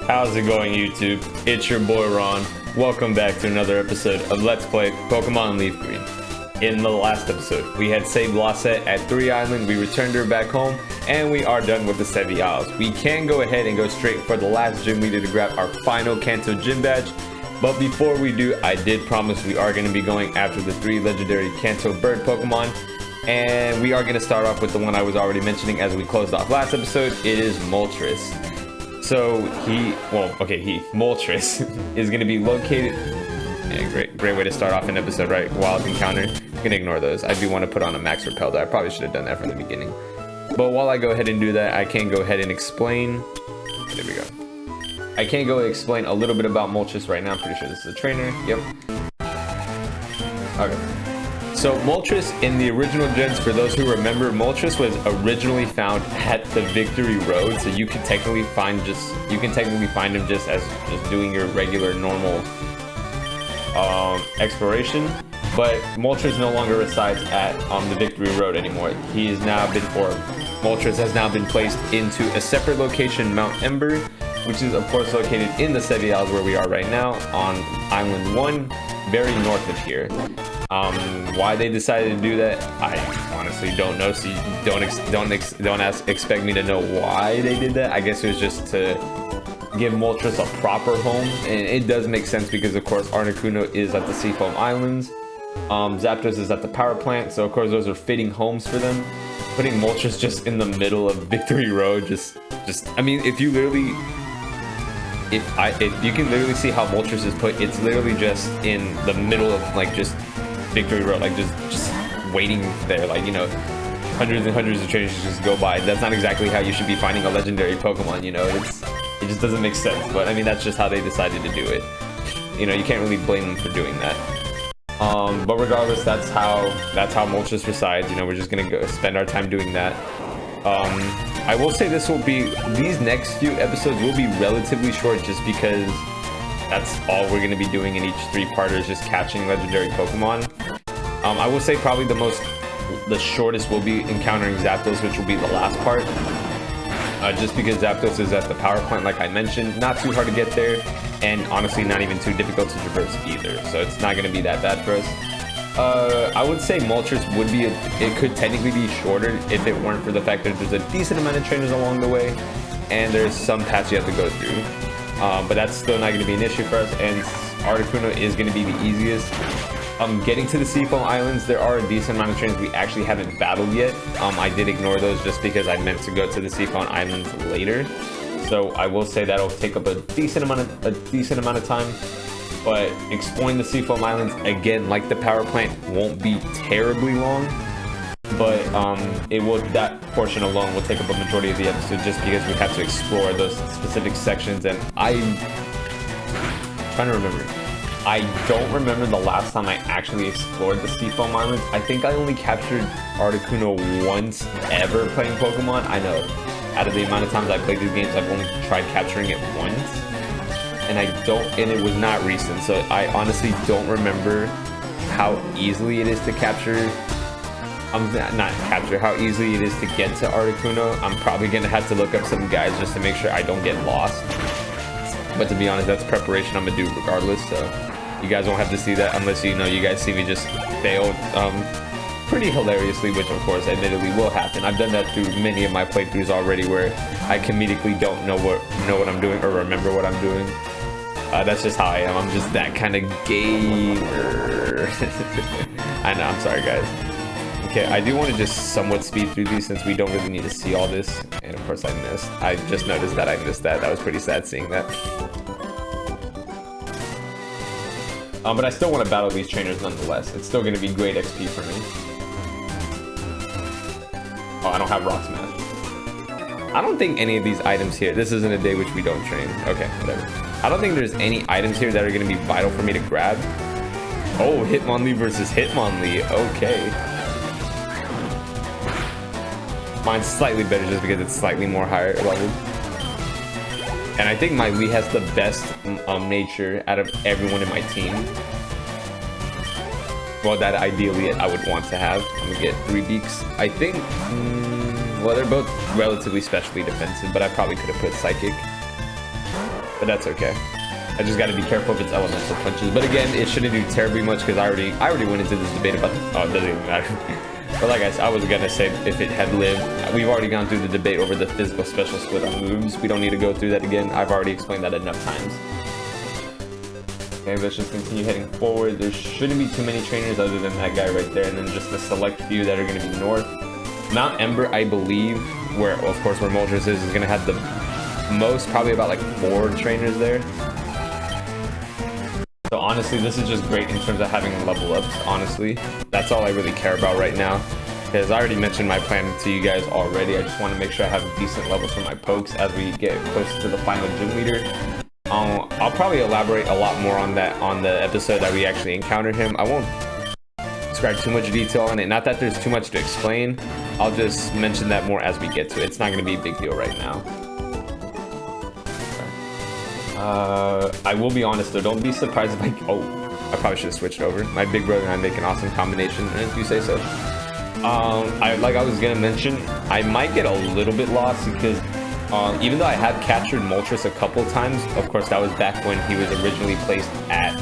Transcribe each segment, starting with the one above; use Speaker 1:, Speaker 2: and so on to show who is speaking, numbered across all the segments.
Speaker 1: How's it going, YouTube? It's your boy Ron. Welcome back to another episode of Let's Play Pokemon Leaf Green. In the last episode, we had saved Losette at 3 Island, we returned her back home, and we are done with the Sevi Isles. We can go ahead and go straight for the last gym leader to grab our final Kanto gym badge, but before we do, I did promise we are going to be going after the 3 legendary Kanto bird Pokemon, and we are going to start off with the one I was already mentioning as we closed off last episode. It is Moltres. So Moltres is going to be located. Yeah, great way to start off an episode, right? Wild encounter. I'm gonna ignore those. I do want to put on a max repel though. I probably should have done that from the beginning. But while I go ahead and do that, I can go ahead and explain. There we go. I can go explain a little bit about Moltres right now. I'm pretty sure this is a trainer. Yep. Okay. So Moltres in the original gens, for those who remember, Moltres was originally found at the Victory Road, so you can technically find him just as doing your regular normal exploration. But Moltres no longer resides at the Victory Road anymore. Moltres has now been placed into a separate location, Mount Ember, which is of course located in the Sevi Isles where we are right now on Island 1, very north of here. Why they decided to do that, I honestly don't know. So you don't expect me to know why they did that. I guess it was just to give Moltres a proper home, and it does make sense because of course Articuno is at the Seafoam Islands, Zapdos is at the power plant, so of course those are fitting homes for them. Putting Moltres just in the middle of Victory Road, I mean, if you can literally see how Moltres is put, it's literally just in the middle of like just Victory Road, like just waiting there, like, you know, hundreds and hundreds of trainers just go by. That's not exactly how you should be finding a legendary Pokemon, you know. It just doesn't make sense, but I mean, that's just how they decided to do it. You know, you can't really blame them for doing that. But regardless, that's how Moltres resides. You know, we're just gonna go spend our time doing that. I will say these next few episodes will be relatively short, just because that's all we're gonna be doing in each 3-parter is just catching legendary Pokemon. I will say probably the shortest will be encountering Zapdos, which will be the last part. Just because Zapdos is at the power plant, like I mentioned, not too hard to get there, and honestly not even too difficult to traverse either, so it's not going to be that bad for us. I would say Moltres it could technically be shorter if it weren't for the fact that there's a decent amount of trainers along the way, and there's some paths you have to go through. But that's still not going to be an issue for us, and Articuno is going to be the easiest. Getting to the Seafoam Islands, there are a decent amount of trainers we actually haven't battled yet. I did ignore those just because I meant to go to the Seafoam Islands later. So I will say that'll take up a decent amount of time. But exploring the Seafoam Islands, again, like the power plant, won't be terribly long. But that portion alone will take up a majority of the episode just because we have to explore those specific sections. And I'm trying to remember. I don't remember the last time I actually explored the Seafoam Islands. I think I only captured Articuno once ever playing Pokemon. I know, out of the amount of times I played these games, I've only tried capturing it once. And it was not recent, so I honestly don't remember how easily it is to capture. How easily it is to get to Articuno. I'm probably gonna have to look up some guides just to make sure I don't get lost. But to be honest, that's preparation I'm gonna do regardless, so you guys won't have to see that unless you guys see me just fail pretty hilariously, which of course admittedly will happen. I've done that through many of my playthroughs already, where I comedically don't know what I'm doing or remember what I'm doing. That's just how I am. I'm just that kind of gamer. I know, I'm sorry guys. Okay, I do want to just somewhat speed through these since we don't really need to see all this. And of course I just noticed that I missed that. That was pretty sad seeing that. But I still want to battle these trainers nonetheless. It's still going to be great XP for me. Oh, I don't have Rock Smash. I don't think any of these items here, this isn't a day which we don't train. Okay, whatever. I don't think there's any items here that are going to be vital for me to grab. Oh, Hitmonlee versus Hitmonlee. Okay. Mine's slightly better just because it's slightly more higher level. And I think my Lee has the best nature out of everyone in my team. Well, that ideally I would want to have. I'm gonna get 3 Beaks. I think, well, they're both relatively specially defensive, but I probably could have put Psychic. but that's okay. I just got to be careful if it's elemental punches. But again, it shouldn't do terribly much because I already went into this debate about the, oh, it doesn't even matter. But like I was gonna say, if it had lived, we've already gone through the debate over the physical special split on moves. We don't need to go through that again. I've already explained that enough times. Okay, let's just continue heading forward. There shouldn't be too many trainers other than that guy right there, and then just a select few that are gonna be north. Mount Ember, I believe, where of course where Moltres is gonna have the most, probably about like 4 trainers there. So honestly, this is just great in terms of having level ups, honestly. That's all I really care about right now. Because I already mentioned my plan to you guys already. I just want to make sure I have decent levels for my pokes as we get closer to the final gym leader. I'll probably elaborate a lot more on that on the episode that we actually encountered him. I won't describe too much detail on it. Not that there's too much to explain. I'll just mention that more as we get to it. It's not going to be a big deal right now. I will be honest though, don't be surprised if I probably should have switched over. My big brother and I make an awesome combination, if you say so. Like I was gonna mention, I might get a little bit lost because even though I have captured Moltres a couple times, of course that was back when he was originally placed at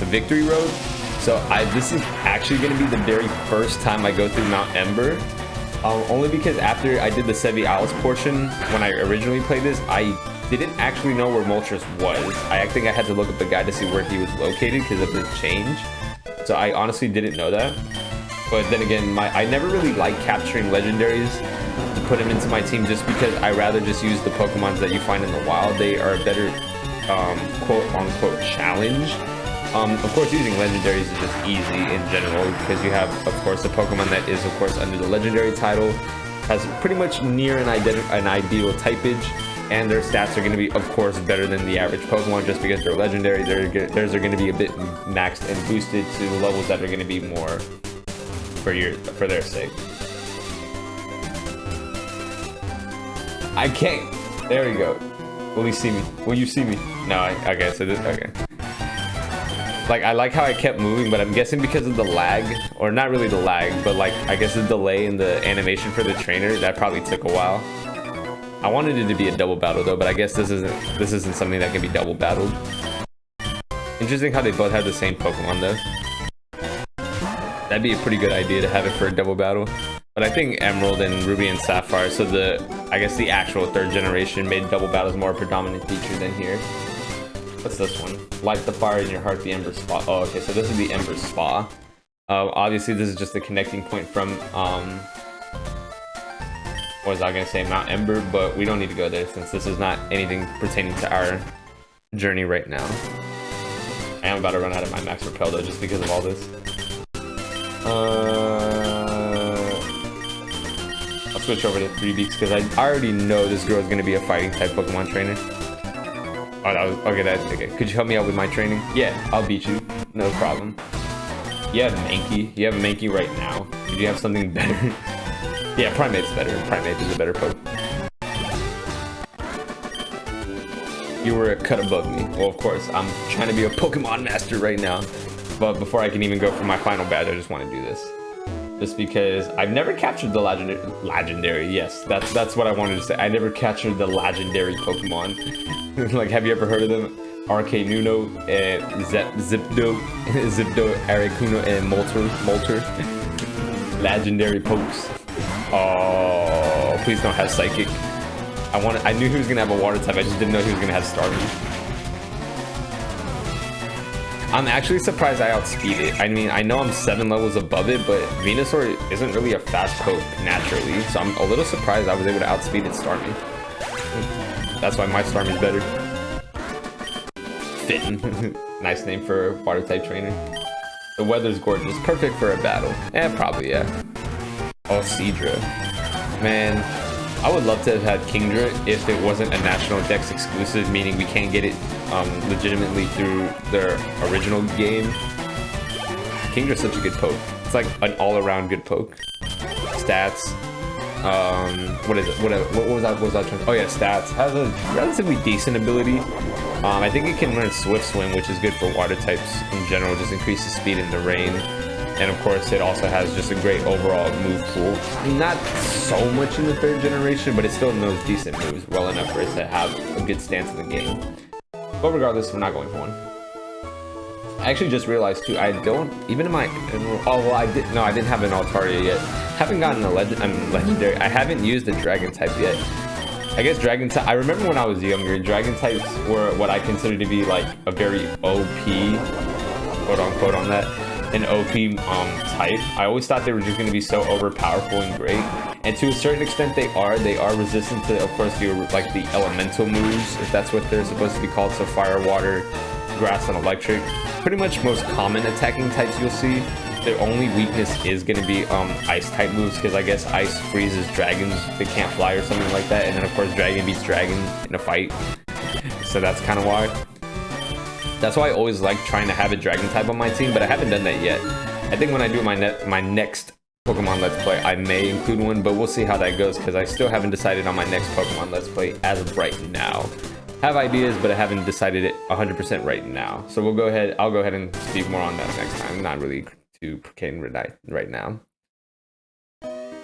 Speaker 1: the Victory Road. So this is actually gonna be the very first time I go through Mount Ember. Only because after I did the Sevi Isles portion, when I originally played this, I didn't actually know where Moltres was. I think I had to look up the guide to see where he was located because of the change. So I honestly didn't know that. But then again, I never really liked capturing legendaries to put him into my team just because I rather just use the Pokemons that you find in the wild. They are a better quote-unquote challenge. Of course, using legendaries is just easy in general because you have, of course, a Pokemon that is, of course, under the legendary title, has pretty much near an ideal typage, and their stats are going to be, of course, better than the average Pokemon just because they're legendary. Theirs are going to be a bit maxed and boosted to levels that are going to be more for their sake. I can't. There we go. Will you see me? Will you see me? No, I guess it is. Okay. Like, I like how I kept moving, but I'm guessing because of the lag, or not really the lag, but like, I guess the delay in the animation for the trainer, that probably took a while. I wanted it to be a double battle though, but I guess this isn't something that can be double battled. Interesting how they both have the same Pokemon though. That'd be a pretty good idea to have it for a double battle. But I think Emerald and Ruby and Sapphire, so I guess the actual 3rd generation made double battles more a predominant feature than here. What's this one? Light the fire in your heart, the Ember Spa. Oh, okay, so this is the Ember Spa. Obviously, this is just the connecting point from, what was I gonna say, Mount Ember, but we don't need to go there since this is not anything pertaining to our journey right now. I am about to run out of my max repel though, just because of all this. I'll switch over to 3 beaks because I already know this girl is gonna be a fighting type Pokemon trainer. Oh, that was okay. That's okay. Could you help me out with my training? Yeah, I'll beat you. No problem. You have Mankey. You have Mankey right now. Did you have something better? Yeah, Primate's better. Primate is a better Poke. You were a cut above me. Well, of course, I'm trying to be a Pokemon master right now. But before I can even go for my final badge, I just want to do this. Just because I've never captured the legendary. Yes, that's what I wanted to say. I never captured the legendary Pokemon. Like, have you ever heard of them? Articuno, Zipdo, Articuno, and Moltres. Legendary pokes. Oh, please don't have Psychic. I knew he was gonna have a Water type. I just didn't know he was gonna have Starmie. I'm actually surprised I outspeed it. I mean, I know I'm 7 levels above it, but Venusaur isn't really a fast poke naturally, so I'm a little surprised I was able to outspeed its Starmie. That's why my Starmie's better. Fitting. Nice name for a water type trainer. The weather's gorgeous. Perfect for a battle. Probably, yeah. Oh, Seadra. Man, I would love to have had Kingdra if it wasn't a National Dex exclusive, meaning we can't get it legitimately through their original game. Kingdra's such a good poke. It's like an all-around good poke. Stats. What is it? What was I trying to... Oh yeah, stats. Has a relatively decent ability. I think it can learn Swift Swim, which is good for water types in general. Just increases speed in the rain. And of course, it also has just a great overall move pool. Not so much in the 3rd generation, but it still knows decent moves well enough for it to have a good stance in the game. But regardless, we're not going for one. I actually just realized too, I don't, even in my, oh well, I didn't have an Altaria yet. Haven't gotten a legendary, I haven't used a dragon type yet. I guess dragon type, I remember when I was younger, dragon types were what I considered to be like a very OP, quote unquote on that, an OP type. I always thought they were just going to be so overpowerful and great. And to a certain extent they are resistant to, of course, like the elemental moves, if that's what they're supposed to be called, so fire, water, grass, and electric. Pretty much most common attacking types you'll see. Their only weakness is going to be ice type moves, because I guess ice freezes dragons that can't fly or something like that, and then of course dragon beats dragon in a fight, so that's kind of why. That's why I always like trying to have a dragon type on my team, but I haven't done that yet. I think when I do my next Pokemon Let's Play, I may include one, but we'll see how that goes, because I still haven't decided on my next Pokemon Let's Play as of right now. Have ideas, but I haven't decided it 100% right now. So I'll go ahead and speak more on that next time. Not really too pertaining right now.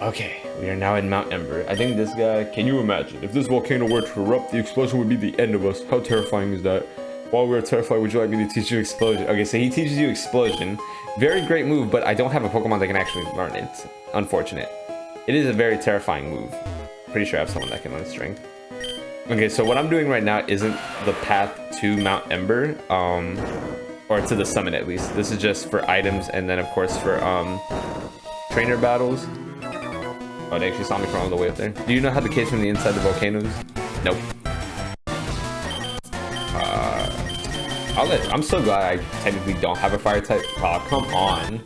Speaker 1: Okay, we are now in Mount Ember. I think this guy, can you imagine? If this volcano were to erupt, the explosion would be the end of us. How terrifying is that? While we are terrified, would you like me to teach you explosion? Okay, so he teaches you explosion. Very great move, but I don't have a Pokemon that can actually learn it. Unfortunate. It is a very terrifying move. Pretty sure I have someone that can learn strength. Okay, so what I'm doing right now isn't the path to Mount Ember, or to the summit at least. This is just for items, and then of course for trainer battles. Oh, they actually saw me from all the way up there. Do you know how the case from the inside the volcanoes? Nope. I'm so glad I technically don't have a fire type. Oh, come on.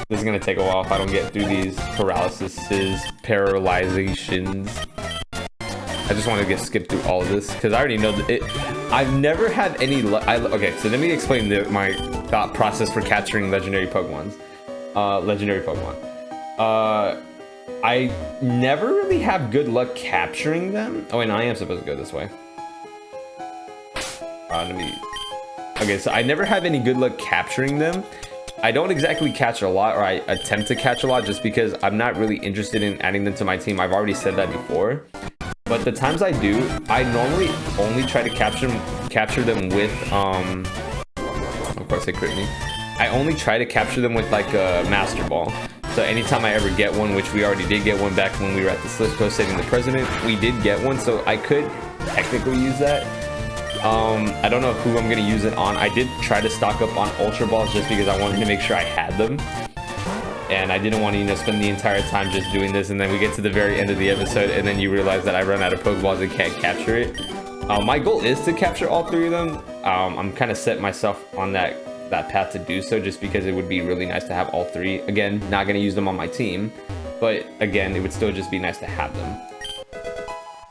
Speaker 1: This is gonna take a while if I don't get through these paralyses, paralyzations. I just want to skip through all of this because I already know that I've never had any luck. Okay, so let me explain my thought process for capturing legendary Pokemon. I never really have good luck capturing them. Oh, and I am supposed to go this way. Okay, so I never have any good luck capturing them. I don't exactly catch a lot, or I attempt to catch a lot, just because I'm not really interested in adding them to my team. I've already said that before. But the times I do, I normally only try to capture them with, of course they crit me. I only try to capture them with like a Master Ball. So anytime I ever get one, which we already did get one back when we were at the Slip Coast saving the president, we did get one, so I could technically use that. I don't know who I'm gonna use it on. I did try to stock up on Ultra Balls just because I wanted to make sure I had them. And I didn't want to, you know, spend the entire time just doing this, and then we get to the very end of the episode, and then you realize that I run out of Pokeballs and can't capture it. My goal is to capture all 3 of them. I'm kind of set myself on that path to do so, just because it would be really nice to have all 3. Again, not going to use them on my team, but again, it would still just be nice to have them.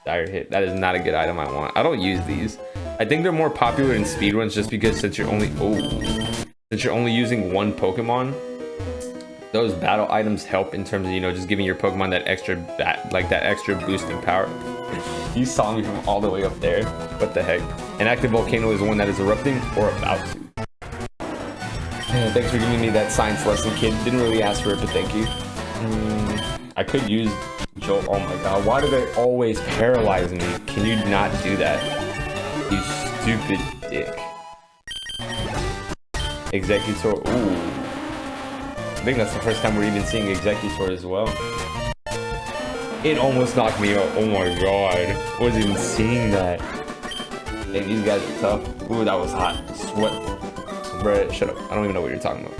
Speaker 1: Dire Hit. That is not a good item I want. I don't use these. I think they're more popular in speedruns just because since you're only using one Pokemon, those battle items help in terms of, you know, just giving your Pokemon that extra extra boost in power. You saw me from all the way up there. What the heck? An active volcano is one that is erupting or about to. Man, thanks for giving me that science lesson, kid. Didn't really ask for it, but thank you. I could use Jolt. Oh my god, why do they always paralyze me? Can you not do that? You stupid dick. Executor. Ooh. I think that's the first time we're even seeing Executor as well. It almost knocked me out. Oh my god. I wasn't even seeing that. Dang, these guys are tough. Ooh, that was hot. Sweat. Bruh, shut up. I don't even know what you're talking about.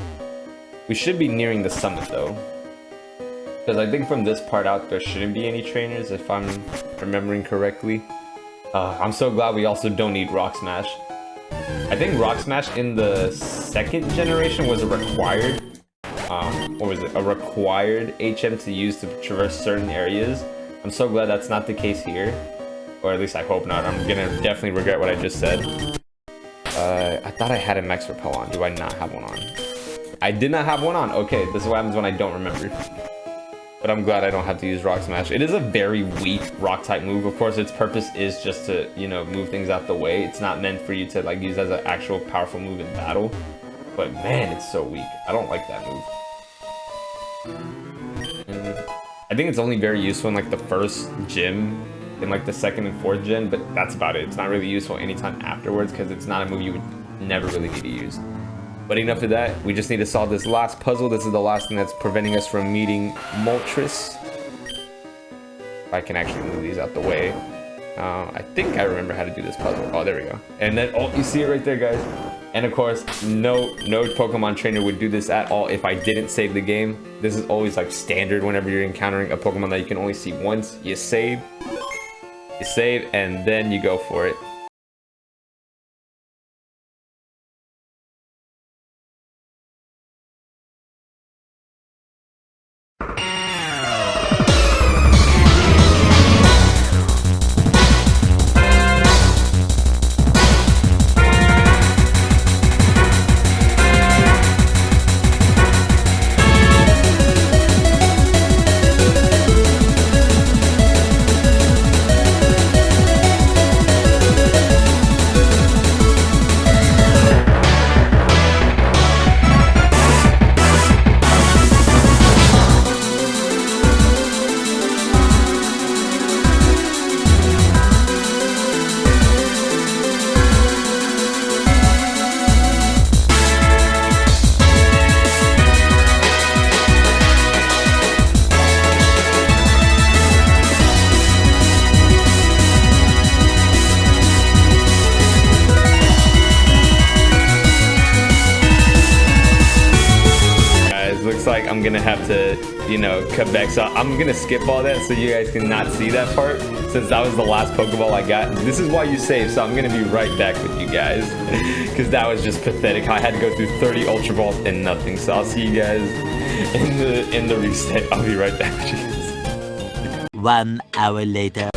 Speaker 1: We should be nearing the summit though. Because I think from this part out, there shouldn't be any trainers if I'm remembering correctly. I'm so glad we also don't need Rock Smash. I think Rock Smash in the 2nd generation was a required what was it? A required HM to use to traverse certain areas. I'm so glad that's not the case here. Or at least I hope not. I'm gonna definitely regret what I just said. I thought I had a Max Repel on. Do I not have one on? I did not have one on. Okay, this is what happens when I don't remember. But I'm glad I don't have to use Rock Smash. It is a very weak rock type move. Of course, its purpose is just to, you know, move things out the way. It's not meant for you to like use as an actual powerful move in battle. But man, it's so weak. I don't like that move. And I think it's only very useful in like the first gym, in like the second and fourth gen, but that's about it. It's not really useful anytime afterwards because it's not a move you would never really need to use. But enough of that. We just need to solve this last puzzle. This is the last thing that's preventing us from meeting Moltres. If I can actually move these out the way. I think I remember how to do this puzzle. Oh, there we go. And then, oh, you see it right there, guys. And of course, no Pokemon trainer would do this at all if I didn't save the game. This is always like standard whenever you're encountering a Pokemon that you can only see once. You save, and then you go for it. Like I'm gonna have to, you know, cut back, so I'm gonna skip all that so you guys can not see that part, since that was the last Pokeball I got. This is why you save, so I'm gonna be right back with you guys because that was just pathetic. I had to go through 30 Ultra Balls and nothing, so I'll see you guys in the reset. I'll be right back with you guys.
Speaker 2: 1 hour later.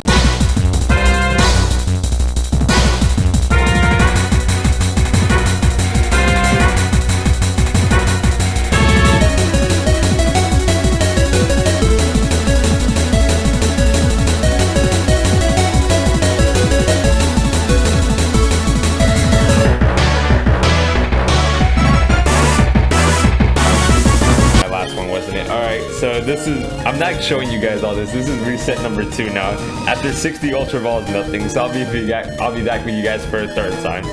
Speaker 1: So this is, I'm not showing you guys all this. This is reset number 2 now. After 60 Ultra Balls, nothing. So I'll be back with you guys for a third time.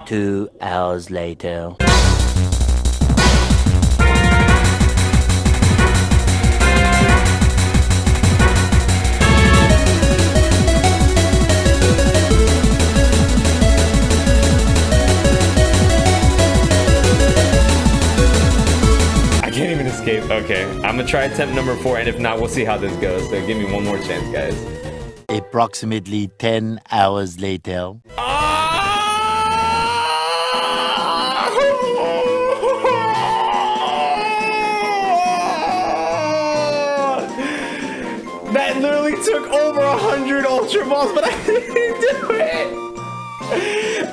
Speaker 2: 2 hours later.
Speaker 1: Okay, I'm gonna try attempt number 4, and if not, we'll see how this goes. So give me one more chance, guys.
Speaker 2: Approximately 10 hours later.
Speaker 1: That literally took over 100 Ultra Balls, but I didn't do it.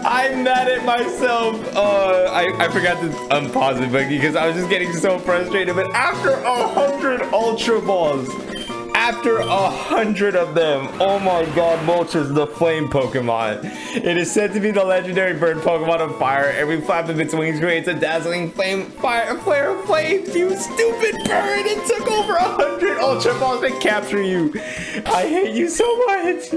Speaker 1: I'm mad at myself. I forgot to unpause it, but because I was just getting so frustrated. But after 100 Ultra Balls, after 100 of them, oh my god, Moltres, the flame Pokemon. It is said to be the legendary bird Pokemon of fire. Every flap of its wings creates a dazzling flare of flames. You stupid bird! It took over 100 Ultra Balls to capture you. I hate you so much.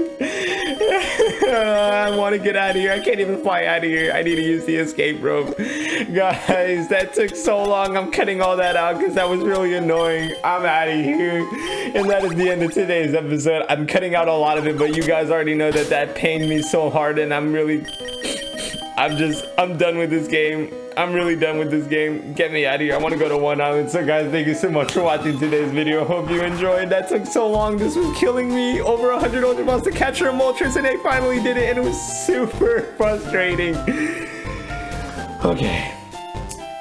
Speaker 1: I want to get out of here. I can't even fly out of here. I need to use the escape rope. Guys, that took so long. I'm cutting all that out because that was really annoying. I'm out of here. And that is the end of today's episode. I'm cutting out a lot of it, but you guys already know that that pained me so hard, and I'm done with this game. I'm really done with this game. Get me out of here. I want to go to One Island. So guys, thank you so much for watching today's video. Hope you enjoyed. That took so long. This was killing me. Over 100 Ultra Balls to capture a Moltres, and they finally did it, and it was super frustrating. Okay.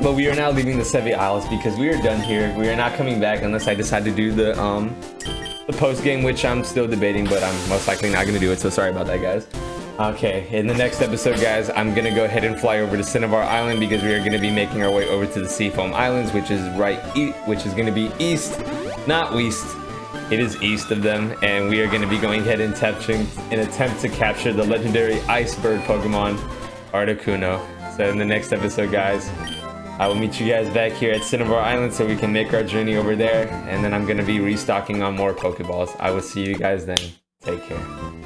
Speaker 1: But we are now leaving the Sevi Isles because we are done here. We are not coming back unless I decide to do the post game, which I'm still debating, but I'm most likely not going to do it. So sorry about that, guys. Okay, in the next episode, guys, I'm going to go ahead and fly over to Cinnabar Island because we are going to be making our way over to the Seafoam Islands, which is going to be east, not west. It is east of them, and we are going to be going ahead and attempting an attempt to capture the legendary ice bird Pokemon, Articuno. So in the next episode, guys, I will meet you guys back here at Cinnabar Island so we can make our journey over there. And then I'm going to be restocking on more Pokeballs. I will see you guys then. Take care.